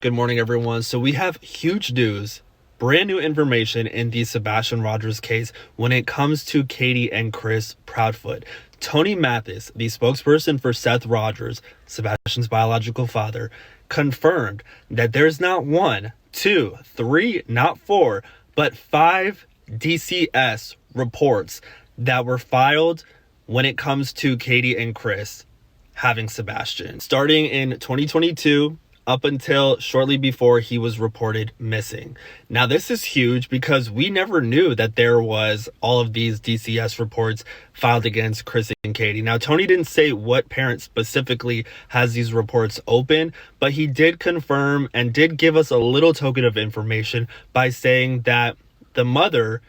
Good morning, everyone. So we have huge news, brand new information in the Sebastian Rogers case when it comes to Katie and Chris Proudfoot. Tony Mathis, the spokesperson for Seth Rogers, Sebastian's biological father, confirmed that there's not one, two, three, not four, but 5 DCS reports that were filed when it comes to Katie and Chris having Sebastian. Starting in 2022, up until shortly before he was reported missing. Now, this is huge because we never knew that there was all of these DCS reports filed against Chris and Katie. Now, Tony didn't say what parent specifically has these reports open, but he did confirm and did give us a little token of information by saying that the mother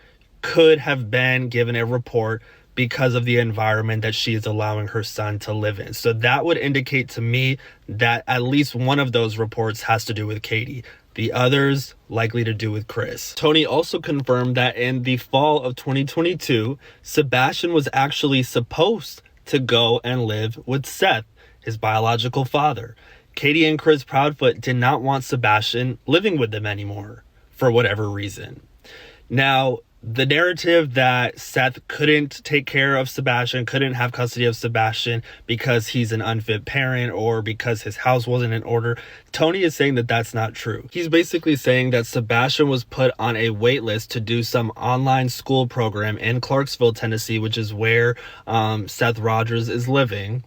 could have been given a report because of the environment that she is allowing her son to live in. So that would indicate to me that at least one of those reports has to do with Katie. The others likely to do with Chris. Tony also confirmed that in the fall of 2022, Sebastian was actually supposed to go and live with Seth, his biological father. Katie and Chris Proudfoot did not want Sebastian living with them anymore for whatever reason. Now, the narrative that Seth couldn't take care of Sebastian, couldn't have custody of Sebastian because he's an unfit parent or because his house wasn't in order, Tony is saying that that's not true. He's basically saying that Sebastian was put on a wait list to do some online school program in Clarksville, Tennessee, which is where Seth Rogers is living.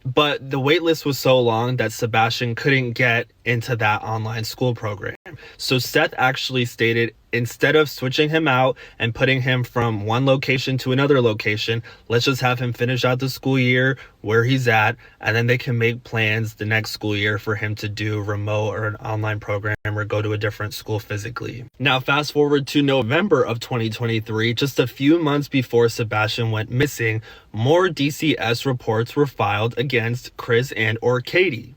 But the wait list was so long that Sebastian couldn't get into that online school program. So Seth actually stated, instead of switching him out and putting him from one location to another location, let's just have him finish out the school year where he's at, and then they can make plans the next school year for him to do remote or an online program or go to a different school physically. Now, fast forward to November of 2023, just a few months before Sebastian went missing, more DCS reports were filed against Chris and or Katie.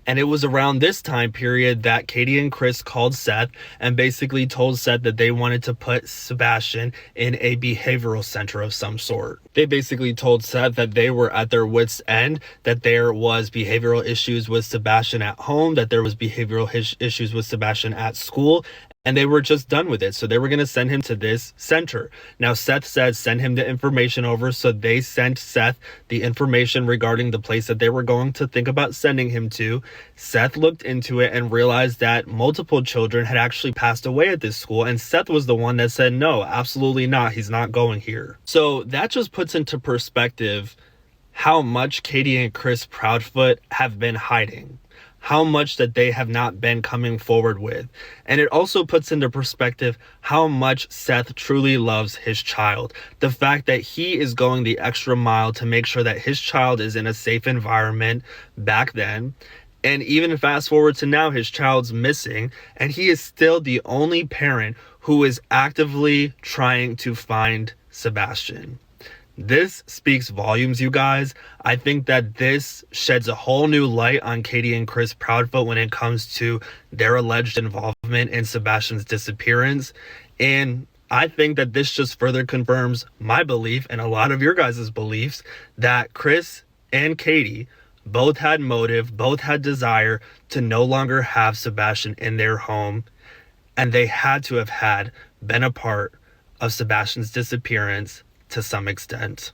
And it was around this time period that Katie and Chris called Seth and basically told Seth that they wanted to put Sebastian in a behavioral center of some sort. They basically told Seth that they were at their wits' end, that there was behavioral issues with Sebastian at home, that there was behavioral issues with Sebastian at school, and they were just done with it. So they were going to send him to this center. Now, Seth said, send him the information over. So they sent Seth the information regarding the place that they were going to think about sending him to. Seth looked into it and realized that multiple children had actually passed away at this school. And Seth was the one that said, no, absolutely not. He's not going here. So that just puts into perspective how much Katie and Chris Proudfoot have been hiding, how much that they have not been coming forward with. And it also puts into perspective how much Seth truly loves his child. The fact that he is going the extra mile to make sure that his child is in a safe environment back then. And even fast forward to now, his child's missing, and he is still the only parent who is actively trying to find Sebastian. This speaks volumes, you guys. I think that this sheds a whole new light on Katie and Chris Proudfoot when it comes to their alleged involvement in Sebastian's disappearance. And I think that this just further confirms my belief and a lot of your guys' beliefs that Chris and Katie both had motive, both had desire to no longer have Sebastian in their home. And they had to have been a part of Sebastian's disappearance to some extent.